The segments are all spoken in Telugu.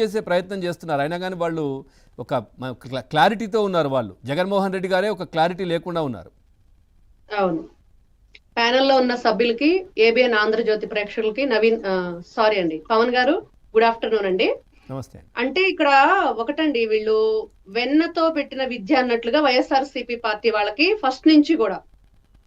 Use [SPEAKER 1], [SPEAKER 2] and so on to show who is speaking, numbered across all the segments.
[SPEAKER 1] చేసే ప్రయత్నం చేస్తున్నారు. అయినా కానీ వాళ్ళు ఒక క్లారిటీతో ఉన్నారు. వాళ్ళు జగన్మోహన్ రెడ్డి గారే ఒక క్లారిటీ లేకుండా ఉన్నారు.
[SPEAKER 2] అవును. ప్యానెల్లో ఉన్న సభ్యులకి, ఏబిఎన్ ఆంధ్రజ్యోతి ప్రేక్షకులకి సారీ అండి, పవన్ గారు గుడ్ ఆఫ్టర్నూన్ అండి.
[SPEAKER 1] నమస్తే.
[SPEAKER 2] అంటే ఇక్కడ ఒకటండి, వీళ్ళు వెన్నతో పెట్టిన విద్య అన్నట్లుగా వైఎస్ఆర్సీపీ పార్టీ వాళ్ళకి ఫస్ట్ నుంచి కూడా,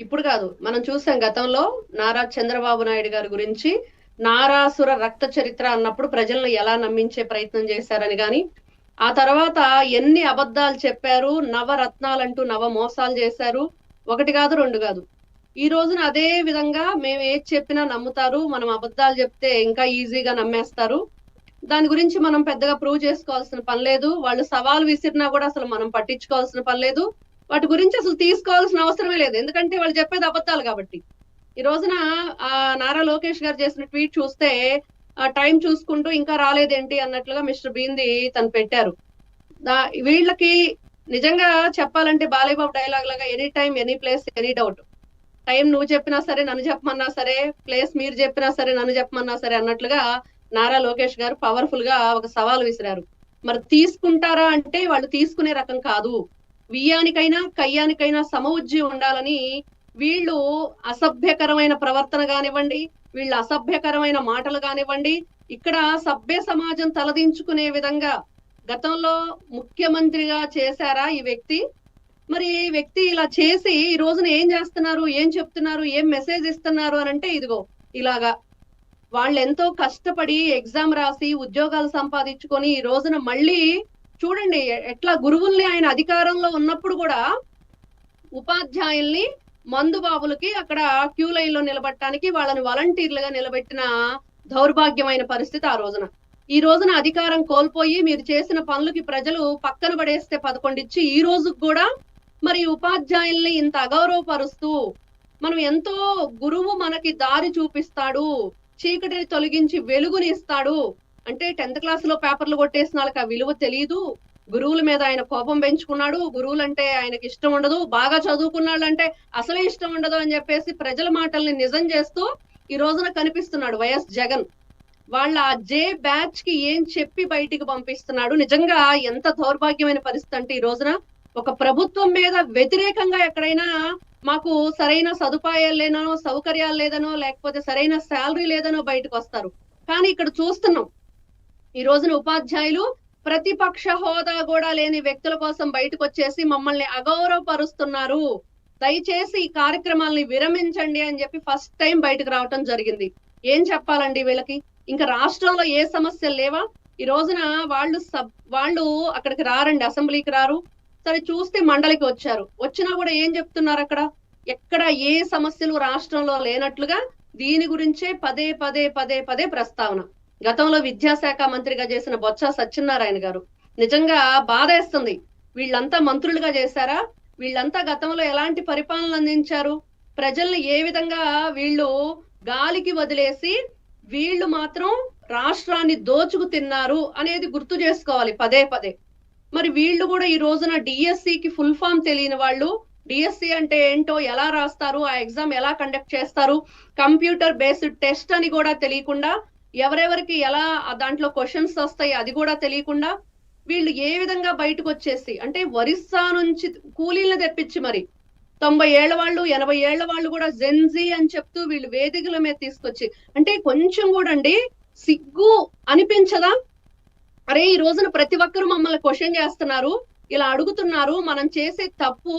[SPEAKER 2] ఇప్పుడు కాదు, మనం చూసాం గతంలో నారా చంద్రబాబు నాయుడు గారి గురించి నారాసుర రక్త చరిత్ర అన్నప్పుడు ప్రజలను ఎలా నమ్మించే ప్రయత్నం చేశారని గాని, ఆ తర్వాత ఎన్ని అబద్ధాలు చెప్పారు, నవరత్నాలంటూ నవ మోసాలు చేశారు. ఒకటి కాదు, రెండు కాదు. ఈ రోజున అదే విధంగా మేము ఏది చెప్పినా నమ్ముతారు, మనం అబద్ధాలు చెప్తే ఇంకా ఈజీగా నమ్మేస్తారు. దాని గురించి మనం పెద్దగా ప్రూవ్ చేసుకోవాల్సిన పని లేదు. వాళ్ళు సవాల్ విసిరినా కూడా అసలు మనం పట్టించుకోవాల్సిన పని లేదు. వాటి గురించి అసలు తీసుకోవాల్సిన అవసరమే లేదు, ఎందుకంటే వాళ్ళు చెప్పేది అబద్ధాలు కాబట్టి. ఈ రోజున ఆ నారా లోకేష్ గారు చేసిన ట్వీట్ చూస్తే ఆ టైం చూసుకుంటూ ఇంకా రాలేదేంటి అన్నట్లుగా మిస్టర్ బీంది తను పెట్టారు. వీళ్ళకి నిజంగా చెప్పాలంటే బాలయ్యబాబు డైలాగ్ లాగా any time any place any doubt. Time నువ్వు చెప్పినా సరే, నన్ను చెప్పమన్నా సరే, ప్లేస్ మీరు చెప్పినా సరే, నన్ను చెప్పమన్నా సరే అన్నట్లుగా నారా లోకేష్ గారు పవర్ఫుల్ గా ఒక సవాల్ విసిరారు. మరి తీసుకుంటారా అంటే వాళ్ళు తీసుకునే రకం కాదు. వియ్యానికైనా కయ్యానికైనా సమవుజ్జి ఉండాలని వీళ్ళు అసభ్యకరమైన ప్రవర్తన కానివ్వండి, వీళ్ళు అసభ్యకరమైన మాటలు కానివ్వండి, ఇక్కడ సభ్య సమాజం తలదించుకునే విధంగా గతంలో ముఖ్యమంత్రిగా చేశారా ఈ వ్యక్తి? మరి ఈ వ్యక్తి ఇలా చేసి ఈ రోజున ఏం చేస్తున్నారు, ఏం చెప్తున్నారు, ఏం మెసేజ్ ఇస్తున్నారు అని అంటే ఇదిగో ఇలాగా వాళ్ళు ఎంతో కష్టపడి ఎగ్జామ్ రాసి ఉద్యోగాలు సంపాదించుకొని ఈ రోజున మళ్ళీ చూడండి ఎట్లా గురువుల్ని ఆయన అధికారంలో ఉన్నప్పుడు కూడా ఉపాధ్యాయుల్ని మందుబాబులకి అక్కడ క్యూ లైన్ లో నిలబెట్టడానికి వాళ్ళని వాలంటీర్లుగా నిలబెట్టిన దౌర్భాగ్యమైన పరిస్థితి ఆ రోజున. ఈ రోజున అధికారం కోల్పోయి మీరు చేసిన పనులకి ప్రజలు పక్కన పడేస్తే 11 ఇచ్చి ఈ రోజుకి కూడా మరి ఉపాధ్యాయుల్ని ఇంత అగౌరవపరుస్తూ, మనం ఎంతో గురువు మనకి దారి చూపిస్తాడు, చీకటిని తొలగించి వెలుగుని ఇస్తాడు అంటే 10th క్లాస్ లో పేపర్లు కొట్టేసిన వాళ్ళకి ఆ విలువ తెలియదు. గురువుల మీద ఆయన కోపం పెంచుకున్నాడు, గురువులంటే ఆయనకి ఇష్టం ఉండదు, బాగా చదువుకున్నాడు అంటే అసలే ఇష్టం ఉండదు అని చెప్పేసి ప్రజల మాటల్ని నిజం చేస్తూ ఈ రోజున కనిపిస్తున్నాడు వైఎస్ జగన్. వాళ్ళ ఆ జే బ్యాచ్ కి ఏం చెప్పి బయటికి పంపిస్తున్నాడు. నిజంగా ఎంత దౌర్భాగ్యమైన పరిస్థితి అంటే ఈ రోజున ఒక ప్రభుత్వం మీద వ్యతిరేకంగా ఎక్కడైనా మాకు సరైన సదుపాయాలు లేదనో, సౌకర్యాలు లేదనో, లేకపోతే సరైన శాలరీ లేదనో బయటకు వస్తారు. కానీ ఇక్కడ చూస్తున్నాం ఈ రోజున ఉపాధ్యాయులు ప్రతిపక్ష హోదా కూడా లేని వ్యక్తుల కోసం బయటకు వచ్చేసి మమ్మల్ని అగౌరవపరుస్తున్నారు, దయచేసి ఈ కార్యక్రమాలని విరమించండి అని చెప్పి ఫస్ట్ టైం బయటకు రావటం జరిగింది. ఏం చెప్పాలండి వీళ్ళకి? ఇంకా రాష్ట్రంలో ఏ సమస్యలు లేవా? ఈ రోజున వాళ్ళు అక్కడికి రారండి, అసెంబ్లీకి రారు. సరే చూస్తే మండలికి వచ్చారు, వచ్చినా కూడా ఏం చెప్తున్నారు? అక్కడ ఎక్కడ ఏ సమస్యలు రాష్ట్రంలో లేనట్లుగా దీని గురించే పదే పదే పదే పదే ప్రస్తావన. గతంలో విద్యాశాఖ మంత్రిగా చేసిన బొత్స సత్యనారాయణ గారు, నిజంగా బాధేస్తుంది. వీళ్ళంతా మంత్రులుగా చేశారా? వీళ్ళంతా గతంలో ఎలాంటి పరిపాలన అందించారు? ప్రజల్ని ఏ విధంగా వీళ్ళు గాలికి వదిలేసి వీళ్ళు మాత్రం రాష్ట్రాన్ని దోచుకు తిన్నారు అనేది గుర్తు చేసుకోవాలి పదే పదే. మరి వీళ్ళు కూడా ఈ రోజున డిఎస్సికి ఫుల్ ఫామ్ తెలియని వాళ్ళు, డిఎస్సి అంటే ఏంటో, ఎలా రాస్తారు, ఆ ఎగ్జామ్ ఎలా కండక్ట్ చేస్తారు, కంప్యూటర్ బేస్డ్ టెస్ట్ అని కూడా తెలియకుండా, ఎవరెవరికి ఎలా దాంట్లో క్వశ్చన్స్ వస్తాయి అది కూడా తెలియకుండా వీళ్ళు ఏ విధంగా బయటకు వచ్చేసి, అంటే ఒరిస్సా నుంచి కూలీలను తెప్పించి మరి 90 ఏళ్ల వాళ్ళు 80 ఏళ్ల వాళ్ళు కూడా జెన్జీ అని చెప్తూ వీళ్ళు వేదికల మీద తీసుకొచ్చి, అంటే కొంచెం కూడా అండి సిగ్గు అనిపించదా? అరే ఈ రోజున ప్రతి ఒక్కరు మమ్మల్ని క్వశ్చన్ చేస్తున్నారు, ఇలా అడుగుతున్నారు, మనం చేసే తప్పు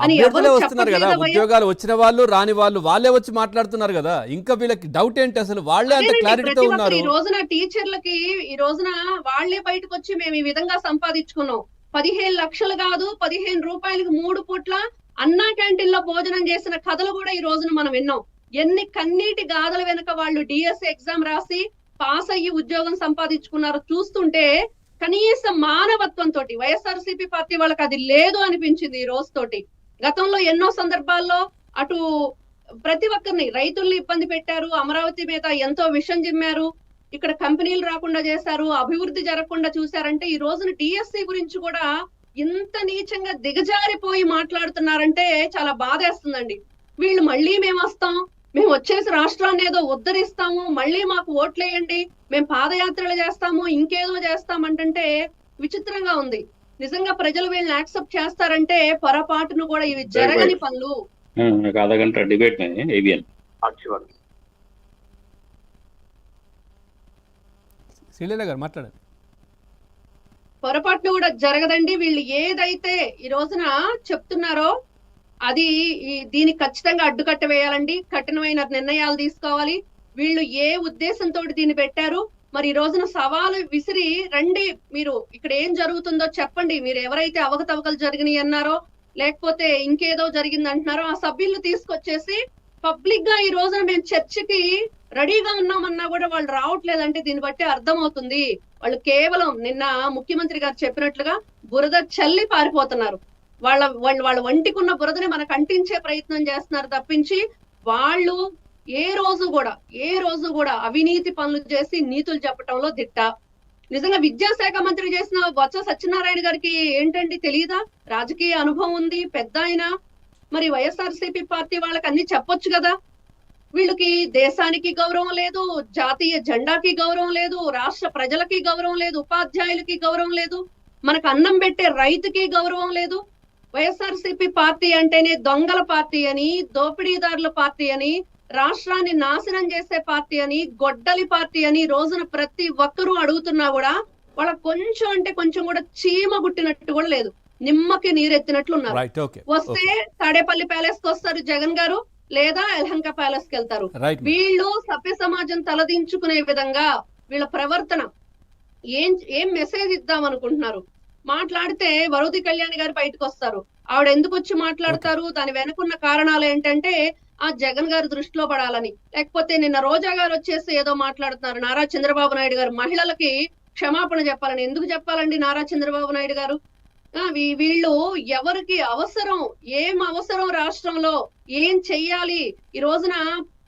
[SPEAKER 2] అని ఎవరు
[SPEAKER 1] వస్తున్నారు కదా, ఉద్యోగాలు వచ్చిన వాళ్ళు రాని వాళ్ళు వాళ్ళే వచ్చి మాట్లాడుతున్నారు కదా, ఇంకా వీళ్ళకి డౌట్ ఏంటి? అసలు వాళ్ళే అంత క్లారిటీతో ఉన్నారు.
[SPEAKER 2] ఈ రోజున టీచర్లకి ఈ రోజున వాళ్లే బయటకు వచ్చి మేము ఈ విధంగా సంపాదించుకున్నాం, 15 లక్షలు కాదు 15 రూపాయలకి 3 పూట్ల అన్నా క్యాంటీన్ లో భోజనం చేసిన కథలు కూడా ఈ రోజున మనం విన్నాం. ఎన్ని కన్నీటి గాథల వెనుక వాళ్ళు డిఎస్సి ఎగ్జామ్ రాసి పాస్ అయ్యి ఉద్యోగం సంపాదించుకున్నారు చూస్తుంటే కనీసం మానవత్వంతో వైఎస్ఆర్సీపీ పార్టీ వాళ్ళకి అది లేదు అనిపించింది ఈ రోజుతోటి. గతంలో ఎన్నో సందర్భాల్లో అటు ప్రతి ఒక్కరిని, రైతుల్ని ఇబ్బంది పెట్టారు, అమరావతి మీద ఎంతో విషం జిమ్మారు, ఇక్కడ కంపెనీలు రాకుండా చేశారు, అభివృద్ధి జరగకుండా చూశారంటే ఈ రోజున డిఎస్సి గురించి కూడా ఇంత నీచంగా దిగజారిపోయి మాట్లాడుతున్నారంటే చాలా బాధేస్తుందండి. వీళ్ళు మళ్ళీ మేము వస్తాం, మేము వచ్చేసి రాష్ట్రాన్ని ఏదో ఉద్ధరిస్తాము, మళ్ళీ మాకు ఓట్లేయండి, మేము పాదయాత్రలు చేస్తాము, ఇంకేదో చేస్తామంటే విచిత్రంగా ఉంది. నిజంగా ప్రజలు వీళ్ళని యాక్సెప్ట్ చేస్తారంటే పొరపాటును కూడా ఇవి జరగని పనులు.
[SPEAKER 3] एक आधा घंटा डिबेट में है एबीएन।
[SPEAKER 4] अच्छी बात।
[SPEAKER 1] శ్రీలీల గారు మాట్లాడండి.
[SPEAKER 2] పొరపాటును కూడా జరగదండి. వీళ్ళు ఏదైతే ఈ రోజున చెప్తున్నారో అది దీనికి ఖచ్చితంగా అడ్డుకట్ట వేయాలండి. కఠినమైన నిర్ణయాలు తీసుకోవాలి. వీళ్ళు ఏ ఉద్దేశంతో దీన్ని పెట్టారు, మరి ఈ రోజున సవాలు విసిరి రండి, మీరు ఇక్కడ ఏం జరుగుతుందో చెప్పండి, మీరు ఎవరైతే అవకతవకలు జరిగినాయి అన్నారో లేకపోతే ఇంకేదో జరిగింది అంటున్నారో ఆ సభ్యులను తీసుకొచ్చేసి పబ్లిక్ గా ఈ రోజున మేము చర్చకి రెడీగా ఉన్నామన్నా కూడా వాళ్ళు రావట్లేదంటే దీన్ని బట్టి అర్థమవుతుంది వాళ్ళు కేవలం నిన్న ముఖ్యమంత్రి గారు చెప్పినట్లుగా బురద చల్లి పారిపోతున్నారు. వాళ్ళ వంటికున్న బురదని మనకు అంటించే ప్రయత్నం చేస్తున్నారు తప్పించి వాళ్ళు ఏ రోజు కూడా అవినీతి పనులు చేసి నీతులు చెప్పటంలో దిట్ట. నిజంగా విద్యాశాఖ మంత్రి చేసిన బొత్స సత్యనారాయణ గారికి ఏంటండి తెలియదా? రాజకీయ అనుభవం ఉంది, పెద్ద ఆయన. మరి వైఎస్ఆర్సీపీ పార్టీ వాళ్ళకి అన్ని చెప్పొచ్చు కదా. వీళ్ళకి దేశానికి గౌరవం లేదు, జాతీయ జెండాకి గౌరవం లేదు, రాష్ట్ర ప్రజలకి గౌరవం లేదు, ఉపాధ్యాయులకి గౌరవం లేదు, మనకు అన్నం పెట్టే రైతుకి గౌరవం లేదు. వైఎస్ఆర్సీపీ పార్టీ అంటేనే దొంగల పార్టీ అని, దోపిడీదారుల పార్టీ అని, రాష్ట్రాన్ని నాశనం చేసే పార్టీ అని, గొడ్డలి పార్టీ అని రోజున ప్రతి ఒక్కరూ అడుగుతున్నా కూడా వాళ్ళకి కొంచెం అంటే కొంచెం కూడా చీమ గుట్టినట్టు కూడా లేదు, నిమ్మకి నీరెత్తినట్లు ఉన్నారు.
[SPEAKER 1] Right, okay.
[SPEAKER 2] వస్తే తాడేపల్లి ప్యాలెస్ కి వస్తారు జగన్ గారు, లేదా యలహంక ప్యాలెస్ కి వెళ్తారు.
[SPEAKER 1] రైట్.
[SPEAKER 2] వీళ్ళు సభ్య సమాజం తలదించుకునే విధంగా వీళ్ళ ప్రవర్తన ఏం మెసేజ్ ఇద్దాం అనుకుంటున్నారు? మాట్లాడితే వరుది కళ్యాణి గారు బయటకు వస్తారు. ఆవిడ ఎందుకు వచ్చి మాట్లాడతారు? దాని వెనుకున్న కారణాలు ఏంటంటే ఆ జగన్ గారి దృష్టిలో పడాలని. లేకపోతే నిన్న రోజా గారు వచ్చేసి ఏదో మాట్లాడుతున్నారు, నారా చంద్రబాబు నాయుడు గారు మహిళలకి క్షమాపణ చెప్పాలని. ఎందుకు చెప్పాలండి నారా చంద్రబాబు నాయుడు గారు? వీళ్ళు ఎవరికి అవసరం, ఏం అవసరం రాష్ట్రంలో, ఏం చెయ్యాలి, ఈ రోజున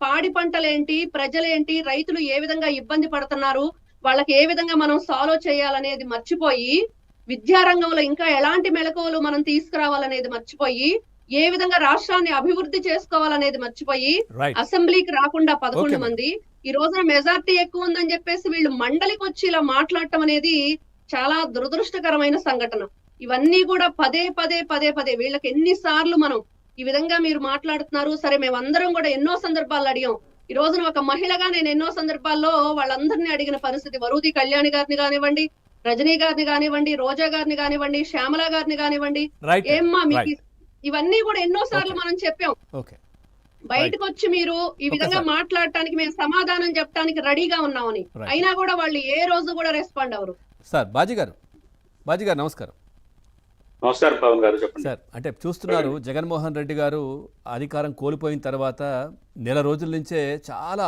[SPEAKER 2] పాడి పంటలేంటి, ప్రజలేంటి, రైతులు ఏ విధంగా ఇబ్బంది పడుతున్నారు, వాళ్ళకి ఏ విధంగా మనం సాల్వ్ చేయాలనేది మర్చిపోయి, విద్యారంగంలో ఇంకా ఎలాంటి మెళకువలు మనం తీసుకురావాలనేది మర్చిపోయి, ఏ విధంగా రాష్ట్రాన్ని అభివృద్ధి చేసుకోవాలనేది మర్చిపోయి, అసెంబ్లీకి రాకుండా 11 మంది, ఈ రోజున మెజార్టీ ఎక్కువ ఉందని చెప్పేసి వీళ్ళు మండలికి వచ్చి ఇలా మాట్లాడటం అనేది చాలా దురదృష్టకరమైన సంఘటన. ఇవన్నీ కూడా పదే పదే వీళ్ళకి ఎన్నిసార్లు మనం ఈ విధంగా మీరు మాట్లాడుతున్నారు. సరే, మేమందరం కూడా ఎన్నో సందర్భాల్లో అడిగాం. ఈ రోజున ఒక మహిళగా నేను ఎన్నో సందర్భాల్లో వాళ్ళందరినీ అడిగిన పరిస్థితి. వరుది కళ్యాణి గారిని కానివ్వండి, రజనీ గారిని కానివ్వండి, రోజా గారిని కానివ్వండి, శ్యామల గారిని కానివ్వండి, ఏమ్మా మీకు ఇవన్నీ కూడా ఎన్నో సార్లు మనం చెప్పాం. బయటకు వచ్చి మీరు ఈ విధంగా మాట్లాడటానికి మేము సమాధానం చెప్పడానికి రెడీగా ఉన్నామని, అయినా కూడా వాళ్ళు ఏ రోజు కూడా రెస్పాండ్ అవ్వరు.
[SPEAKER 1] సార్ బాజీ గారు నమస్కారం.
[SPEAKER 3] నమస్కారం పవన్ గారు, చెప్పండి
[SPEAKER 1] సార్. అంటే చూస్తున్నారు, జగన్మోహన్ రెడ్డి గారు అధికారం కోల్పోయిన తర్వాత నెల రోజుల నుంచే చాలా